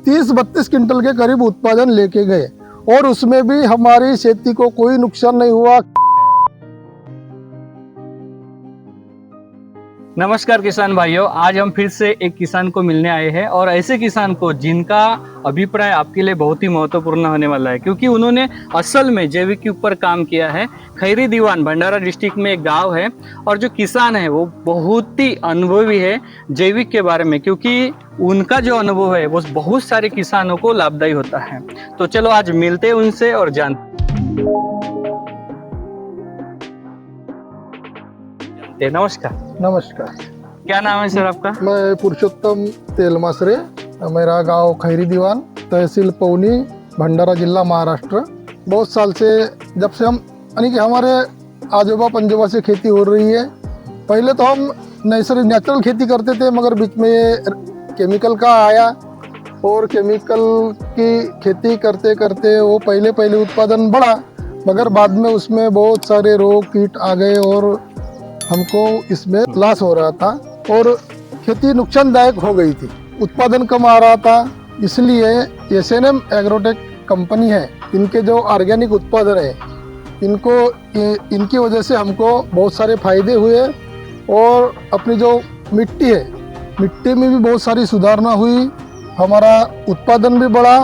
30-32 quintal के करीब उत्पादन लेके गए और उसमें भी हमारी खेती को कोई नुकसान नहीं हुआ। नमस्कार किसान भाइयों, आज हम फिर से एक किसान को मिलने आए हैं और ऐसे किसान को जिनका अभिप्राय आपके लिए बहुत ही महत्वपूर्ण होने वाला है, क्योंकि उन्होंने असल में जैविक के ऊपर काम किया है। खैरी दीवान भंडारा डिस्ट्रिक्ट में एक गांव है और जो किसान है वो बहुत ही अनुभवी है जैविक के बारे में, क्योंकि उनका जो अनुभव है वो बहुत सारे किसानों को लाभदायी होता है। तो चलो आज मिलते हैं उनसे और जानते। नमस्कार। नमस्कार। क्या नाम है सर आपका? मैं पुरुषोत्तम तेलमासरे, मेरा गांव खैरी दीवान, तहसील पौनी, भंडारा जिला, महाराष्ट्र। बहुत साल से, जब से हम यानी कि हमारे आजोबा पंजोबा से खेती हो रही है। पहले तो हम नेचुरल खेती करते थे, मगर बीच में ये केमिकल का आया और केमिकल की खेती करते करते वो पहले उत्पादन बढ़ा, मगर बाद में उसमें बहुत सारे रोग कीट आ गए और हमको इसमें लॉस हो रहा था और खेती नुकसानदायक हो गई थी, उत्पादन कम आ रहा था। इसलिए एसएनएम एग्रोटेक कंपनी है, इनके जो ऑर्गेनिक उत्पादन है इनकी वजह से हमको बहुत सारे फायदे हुए और अपनी जो मिट्टी है, मिट्टी में भी बहुत सारी सुधारना हुई, हमारा उत्पादन भी बढ़ा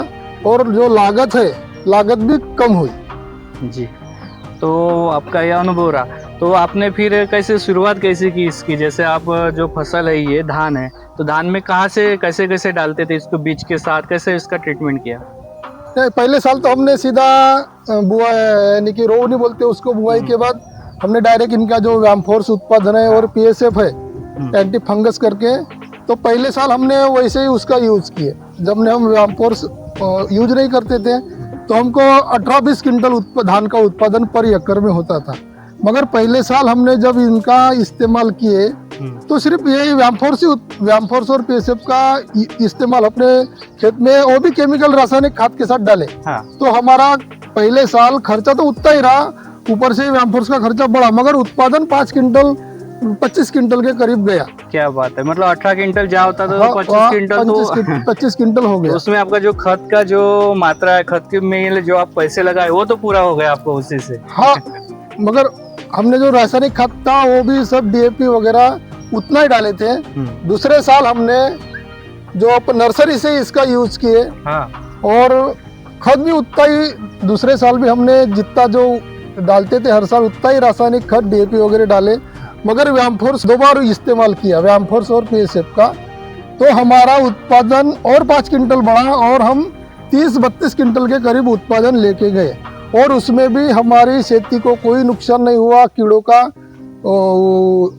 और जो लागत है लागत भी कम हुई। जी, तो आपका यह अनुभव रहा। तो आपने फिर कैसे शुरुआत कैसे की इसकी? जैसे आप जो फसल है ये धान है, तो धान में कहाँ से कैसे डालते थे इसको, बीज के साथ कैसे इसका ट्रीटमेंट किया? पहले साल तो हमने सीधा बुआ यानी कि रोव नहीं बोलते उसको, बुआई के बाद हमने डायरेक्ट इनका जो व्यामफोर्स उत्पादन है और पीएसएफ है एंटी फंगस करके, तो पहले साल हमने वैसे ही उसका यूज किए। जब ने हम व्यामफोर्स यूज नहीं करते थे तो हमको 18-20 क्विंटल धान का उत्पादन पर एकड़ में होता था, मगर पहले साल हमने जब इनका इस्तेमाल किए तो सिर्फ यही व्यामफोर्स और पीएसएफ का इस्तेमाल अपने खेत में, वो भी केमिकल रासायनिक खाद के साथ डाले। हाँ। तो हमारा पहले साल खर्चा तो उतना ही रहा, ऊपर से व्यामफोर्स का खर्चा बढ़ा, मगर उत्पादन 25 क्विंटल के करीब गया। क्या बात है, मतलब 18 क्विंटल जहाँ होता था 25 क्विंटल हो गया। उसमें आपका जो खत का जो मात्रा है, खत के में जो आप पैसे लगाए वो तो पूरा हो गया आपको उसी से। हाँ, मगर हमने जो रासायनिक खाद था वो भी सब डीएपी वगैरह उतना ही डाले थे। दूसरे साल हमने जो नर्सरी से इसका यूज किए। हाँ। और खाद भी उतना ही, दूसरे साल भी हमने जितना जो डालते थे हर साल उतना ही रासायनिक खाद डीएपी वगैरह डाले, मगर व्यामफोर्स 2 बार इस्तेमाल किया, व्यामफोर्स और पीएसएफ का। तो हमारा उत्पादन और 5 क्विंटल बढ़ा और हम 30-32 क्विंटल के करीब उत्पादन लेके गए और उसमें भी हमारी खेती को कोई नुकसान नहीं हुआ। कीड़ों का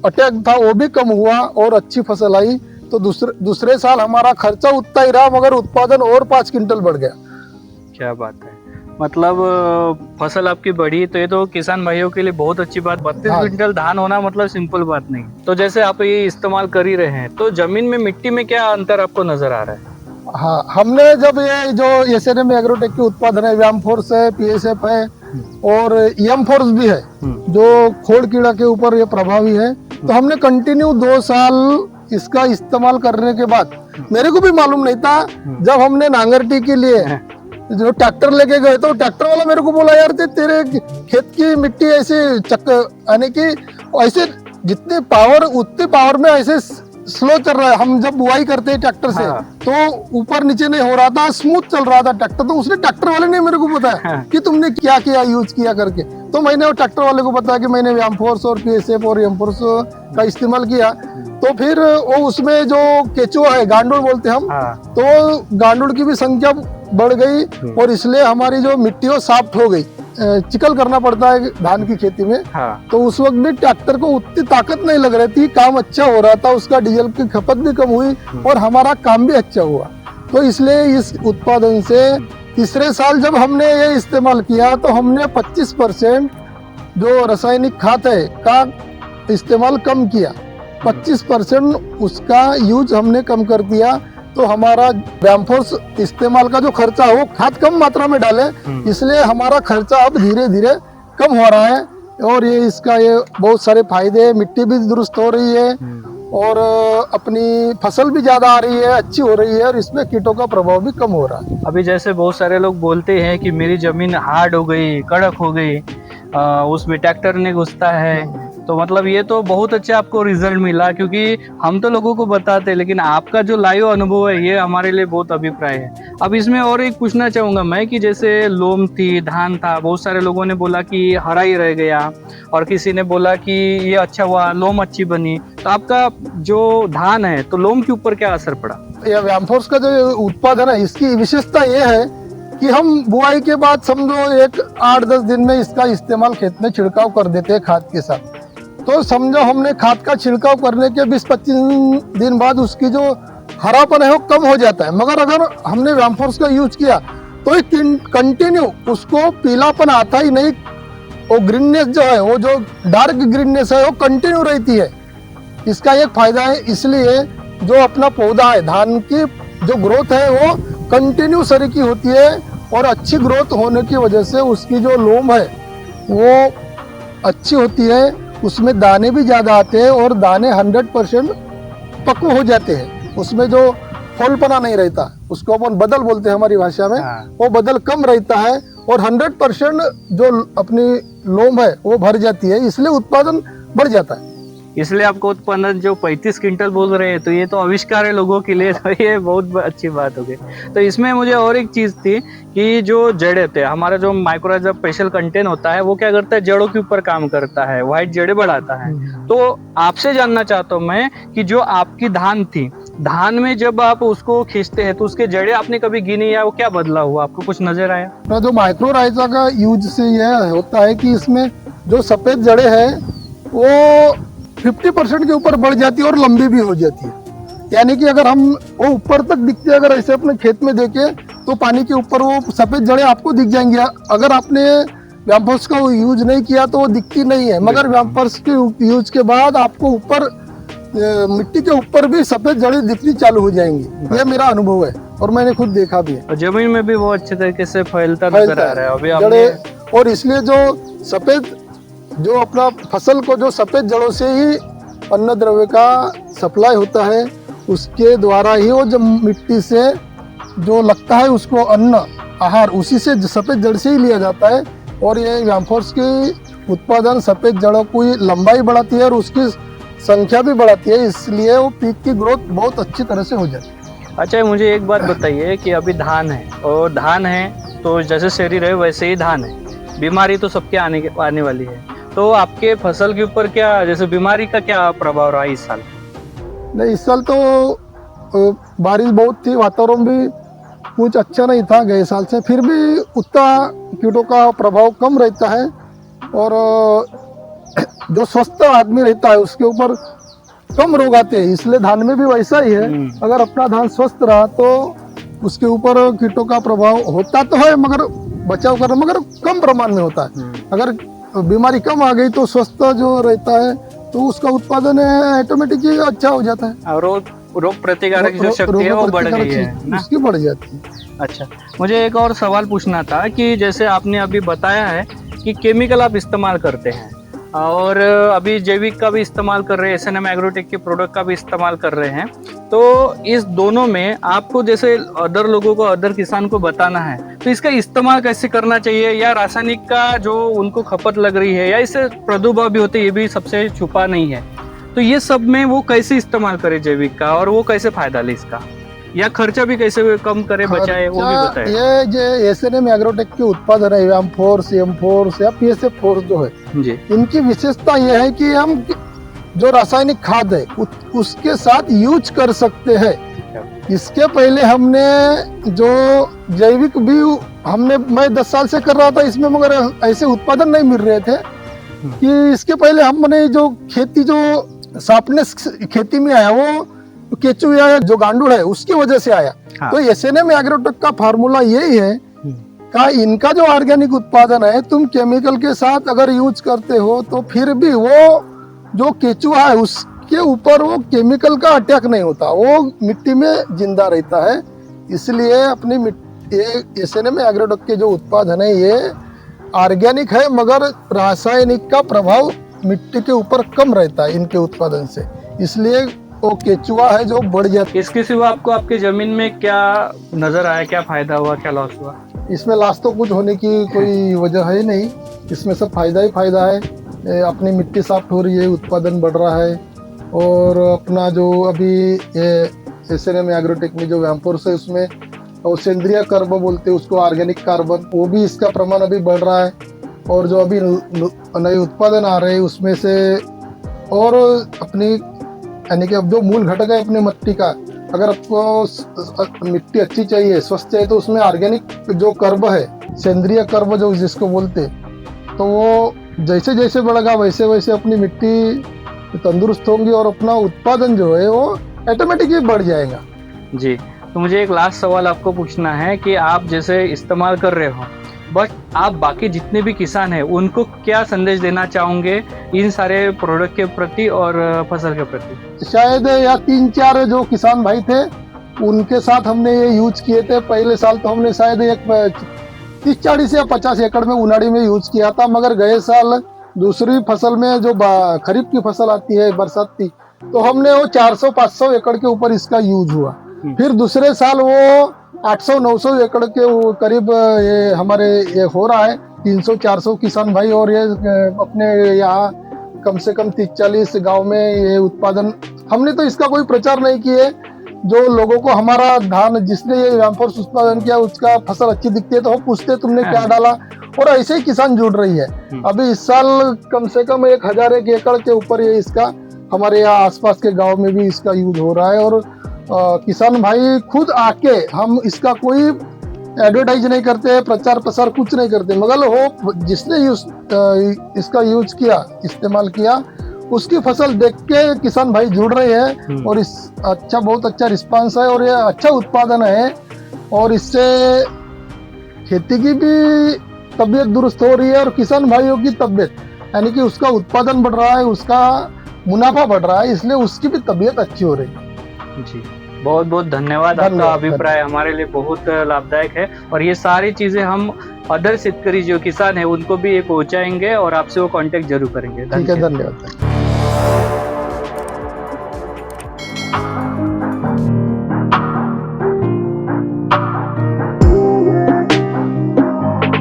अटैक था वो भी कम हुआ और अच्छी फसल आई। तो दूसरे साल हमारा खर्चा उतना ही रहा, मगर उत्पादन और 5 क्विंटल बढ़ गया। क्या बात है, मतलब फसल आपकी बढ़ी, तो ये तो किसान भाइयों के लिए बहुत अच्छी बात। 32 क्विंटल धान होना मतलब सिंपल बात नहीं। तो जैसे आप ये इस्तेमाल कर ही रहे हैं, तो जमीन में मिट्टी में क्या अंतर आपको नजर आ रहा है? हाँ, हमने जब ये जो एसएनएम एग्रोटेक के उत्पादन है, व्यामफोर्स है, पीएसएफ है और एमफोर्स भी है जो खोड़ कीड़ा के ऊपर ये प्रभावी है, तो हमने कंटिन्यू 2 साल इसका इस्तेमाल करने के बाद मेरे को भी मालूम नहीं था। जब हमने नांगरटी के लिए जो ट्रैक्टर लेके गए तो ट्रैक्टर वाला मेरे को बोला, यार तेरे खेत की मिट्टी ऐसे यानी कि ऐसे जितने पावर उतने पावर में ऐसे स्लो चल रहा है। हम जब बुआई करते हैं ट्रैक्टर से तो ऊपर नीचे नहीं हो रहा था, स्मूथ चल रहा था ट्रैक्टर। तो उसने ट्रैक्टर वाले ने मेरे को बताया कि तुमने क्या किया, यूज किया करके। तो मैंने वो ट्रैक्टर वाले को बताया कि मैंने व्यामफोर्स और पीएसएफ और एमफोर्स का इस्तेमाल किया। तो फिर वो उसमें जो केचुआ है, गांडुड़ बोलते हम, तो गांडुड़ की भी संख्या बढ़ गई और इसलिए हमारी जो मिट्टी वो सॉफ्ट हो गई। चिकल करना पड़ता है धान की खेती में। हाँ। तो उस वक्त भी ट्रैक्टर को उतनी ताकत नहीं लग रही थी, काम अच्छा हो रहा था, उसका डीजल की खपत भी कम हुई और हमारा काम भी अच्छा हुआ। तो इसलिए इस उत्पादन से तीसरे साल जब हमने ये इस्तेमाल किया तो हमने 25% जो रासायनिक खाद है का इस्तेमाल कम किया, 25% उसका यूज हमने कम कर दिया। तो हमारा व्यामफोर्स इस्तेमाल का जो खर्चा है वो खाद कम मात्रा में डाले, इसलिए हमारा खर्चा अब धीरे धीरे कम हो रहा है और ये इसका ये बहुत सारे फायदे, मिट्टी भी दुरुस्त हो रही है और अपनी फसल भी ज़्यादा आ रही है, अच्छी हो रही है और इसमें कीटों का प्रभाव भी कम हो रहा है। अभी जैसे बहुत सारे लोग बोलते हैं कि मेरी जमीन हार्ड हो गई, कड़क हो गई, उसमें ट्रैक्टर नहीं घुसता है, तो मतलब ये तो बहुत अच्छा आपको रिजल्ट मिला, क्योंकि हम तो लोगों को बताते हैं, लेकिन आपका जो लाइव अनुभव है ये हमारे लिए बहुत अभिप्राय है। अब इसमें और एक पूछना चाहूँगा मैं कि जैसे लोम थी, धान था, बहुत सारे लोगों ने बोला कि हरा ही रह गया, और किसी ने बोला कि ये अच्छा हुआ, लोम अच्छी बनी, तो आपका जो धान है तो लोम के ऊपर क्या असर पड़ा? यह व्यामफोर्स का जो उत्पादन है इसकी विशेषता ये है कि हम बुआई के बाद समझो एक 8-10 दिन में इसका इस्तेमाल खेत में छिड़काव कर देते हैं खाद के साथ। तो समझो हमने खाद का छिड़काव करने के 20-25 दिन बाद उसकी जो हरापन है वो कम हो जाता है। मगर अगर हमने व्यामफोर्स का यूज किया तो कंटिन्यू उसको पीलापन आता ही नहीं, वो ग्रीननेस जो है, वो जो डार्क ग्रीननेस है वो कंटिन्यू रहती है। इसका एक फायदा है, इसलिए जो अपना पौधा है धान की जो ग्रोथ है वो कंटिन्यू सरी की होती है, और अच्छी ग्रोथ होने की वजह से उसकी जो लोम है वो अच्छी होती है, उसमें दाने भी ज़्यादा आते हैं और दाने 100% पक्व हो जाते हैं। उसमें जो फलपना नहीं रहता, उसको अपन बदल बोलते हैं हमारी भाषा में, वो बदल कम रहता है और 100% जो अपनी लोम है वो भर जाती है, इसलिए उत्पादन बढ़ जाता है। इसलिए आपको उत्पादन जो 35 क्विंटल बोल रहे हैं, तो ये तो आविष्कार है लोगों के लिए, तो ये बहुत अच्छी बात हो गई। तो इसमें मुझे और एक चीज़ थी कि जो जड़ें थे, हमारा जो माइक्रोराइजा स्पेशल कंटेंट होता है वो क्या करता है, जड़ों के ऊपर काम करता है, वाइट जड़ें बढ़ाता है। तो आपसे जानना चाहता हूँ मैं कि जो आपकी धान थी, धान में जब आप उसको खींचते हैं तो उसके जड़ें आपने कभी गिनी या वो क्या बदला हुआ, आपको कुछ नजर आया? तो जो माइक्रोराइजा का यूज से यह होता है कि इसमें जो सफ़ेद जड़ें हैं वो 50% के ऊपर बढ़ जाती है और लंबी भी हो जाती है। यानी कि अगर हम वो ऊपर तक दिखते हैं, अगर ऐसे अपने खेत में देखें तो पानी के ऊपर वो सफ़ेद जड़ें आपको दिख जाएंगी। अगर आपने व्यामफोर्स का यूज नहीं किया तो वो दिखती नहीं है, मगर व्यामफोर्स के यूज के बाद आपको ऊपर मिट्टी के ऊपर भी सफ़ेद जड़ें दिखनी चालू हो जाएंगी। ये मेरा अनुभव है और मैंने खुद देखा भी है। और जमीन में भी वो अच्छे तरीके से फैलता नजर आ रहा है अभी आपने। जड़ें, और इसलिए जो सफ़ेद जो अपना फसल को जो सफ़ेद जड़ों से ही अन्न द्रव्य का सप्लाई होता है, उसके द्वारा ही वो जब मिट्टी से जो लगता है उसको अन्न आहार उसी से सफ़ेद जड़ से ही लिया जाता है। और ये व्यामफोर्स की उत्पादन सफ़ेद जड़ों की लंबाई बढ़ाती है और उसकी संख्या भी बढ़ाती है, इसलिए वो पीक की ग्रोथ बहुत अच्छी तरह से हो जाती है। अच्छा, मुझे एक बात बताइए कि अभी धान है, और धान है तो जैसे शरीर है वैसे ही धान है, बीमारी तो सबके आने वाली है, तो आपके फसल के ऊपर क्या जैसे बीमारी का क्या प्रभाव रहा इस साल? नहीं, इस साल तो बारिश बहुत थी, वातावरण भी कुछ अच्छा नहीं था गए साल से, फिर भी उतना कीटों का प्रभाव कम रहता है। और जो स्वस्थ आदमी रहता है उसके ऊपर कम रोग आते हैं, इसलिए धान में भी वैसा ही है। अगर अपना धान स्वस्थ रहा तो उसके ऊपर कीटों का प्रभाव होता तो है, मगर बचाव करना मगर कम प्रमाण में होता है। अगर बीमारी कम आ गई तो स्वस्थ जो रहता है तो उसका उत्पादन ऑटोमेटिक ही अच्छा हो जाता है और रोग प्रतिकारक जो शक्ति है वो बढ़ गई है ना, उसकी बढ़ जाती है। अच्छा, मुझे एक और सवाल पूछना था कि जैसे आपने अभी बताया है कि केमिकल आप इस्तेमाल करते हैं और अभी जैविक का भी इस्तेमाल कर रहे हैं, एसएनएम एग्रोटेक के प्रोडक्ट का भी इस्तेमाल कर रहे हैं, तो इस दोनों में आपको जैसे अदर लोगों को, अदर किसान को बताना है तो इसका इस्तेमाल कैसे करना चाहिए, या रासायनिक का जो उनको खपत लग रही है या इससे प्रादुर्भाव भी होते, ये भी सबसे छुपा नहीं है, तो ये सब में वो कैसे इस्तेमाल करे जैविक का, और वो कैसे फायदा ले इसका, या खर्चा भी कैसे कम करे, बचाए, वो भी बताए। ये जो एसएनएम एग्रोटेक के उत्पादन है, व्यामफोर्स, एमफोर्स या पीएसएफ फोर्स जो है जी, इनकी विशेषता ये है कि हम जो रासायनिक खाद है उसके साथ यूज कर सकते हैं। इसके पहले हमने जो जैविक भी मैं 10 साल से कर रहा था इसमें, मगर ऐसे उत्पादन नहीं मिल रहे थे कि इसके पहले हमने जो खेती जो शार्पनेस खेती में आया वो केचू या जो गांडूड़ है उसकी वजह से आया। हाँ। तो एसएनएम एग्रोटेक का फार्मूला यही है का इनका जो ऑर्गेनिक उत्पादन है, तुम केमिकल के साथ अगर यूज करते हो तो फिर भी वो जो केचुआ है उसके ऊपर वो केमिकल का अटैक नहीं होता, वो मिट्टी में जिंदा रहता है। इसलिए अपनी एसएनएम एग्रोटेक के जो उत्पादन है ये ऑर्गेनिक है, मगर रासायनिक का प्रभाव मिट्टी के ऊपर कम रहता है इनके उत्पादन से। इसलिए वो केचुआ है जो बढ़ जाता है। इसके सिवा आपको आपके जमीन में क्या नजर आया, क्या फायदा हुआ, क्या लॉस हुआ? इसमें लास्ट तो कुछ होने की कोई वजह है नहीं, इसमें सब फायदा ही फायदा है। अपनी मिट्टी साफ हो रही है, उत्पादन बढ़ रहा है, और अपना जो अभी एसएनएम एग्रोटेक में जो वैमफोर्स है उसमें और सेंद्रिय कार्बन बोलते हैं उसको, ऑर्गेनिक कार्बन, वो भी इसका प्रमाण अभी बढ़ रहा है। और जो अभी नए उत्पादन आ रहे हैं उसमें से, और अपनी यानी कि अब जो मूल घटक है अपनी मिट्टी का, अगर आपको मिट्टी अच्छी चाहिए, स्वस्थ चाहिए, तो उसमें ऑर्गेनिक जो कर्ब है, सेंद्रिय कर्ब जो जिसको बोलते, तो वो जैसे जैसे बढ़ेगा वैसे वैसे अपनी मिट्टी तंदुरुस्त होंगी और अपना उत्पादन जो है वो ऑटोमेटिकली बढ़ जाएगा। जी, तो मुझे एक लास्ट सवाल आपको पूछना है कि आप जैसे इस्तेमाल कर रहे हो, बट आप बाकी जितने भी किसान हैं उनको क्या संदेश देना चाहोगे इन सारे प्रोडक्ट के प्रति और फसल के प्रति? शायद या 3-4 जो किसान भाई थे उनके साथ हमने ये यूज किए थे। पहले साल तो हमने शायद एक 30-40 या 50 एकड़ में उनाड़ी में यूज किया था, मगर गए साल दूसरी फसल में जो खरीफ की फसल आती है बरसाती, तो हमने वो 400-500 एकड़ के ऊपर इसका यूज हुआ। फिर दूसरे साल वो 800-900 एकड़ के करीब ये हमारे ये हो रहा है। 300-400 किसान भाई और ये अपने यहाँ कम से कम 30-40 गांव में ये उत्पादन, हमने तो इसका कोई प्रचार नहीं किए। जो लोगों को हमारा धान जिसने ये वैमफोर्स उत्पादन किया उसका फसल अच्छी दिखती है तो वो पूछते तुमने क्या डाला, और ऐसे ही किसान जुड़ रही है। अभी इस साल कम से कम 1001 एकड़ के ऊपर ये इसका हमारे यहाँ आसपास के गांव में भी इसका यूज हो रहा है। और किसान भाई खुद आके, हम इसका कोई एडवर्टाइज नहीं करते, प्रचार प्रसार कुछ नहीं करते, मगर वो जिसने इसका यूज किया, इस्तेमाल किया, उसकी फसल देख के किसान भाई जुड़ रहे हैं। और इस बहुत अच्छा रिस्पांस है और ये अच्छा उत्पादन है, और इससे खेती की भी तबीयत दुरुस्त हो रही है और किसान भाइयों की तबीयत, यानी कि उसका उत्पादन बढ़ रहा है, उसका मुनाफा बढ़ रहा है, इसलिए उसकी भी तबीयत अच्छी हो रही है। जी, बहुत बहुत धन्यवाद। आपका अभिप्राय हमारे लिए बहुत लाभदायक है, और ये सारी चीजें हम अदर शेतकरी जो किसान है उनको भी ये पहुंचाएंगे और आपसे वो कांटेक्ट जरूर करेंगे। ठीक है, धन्यवाद।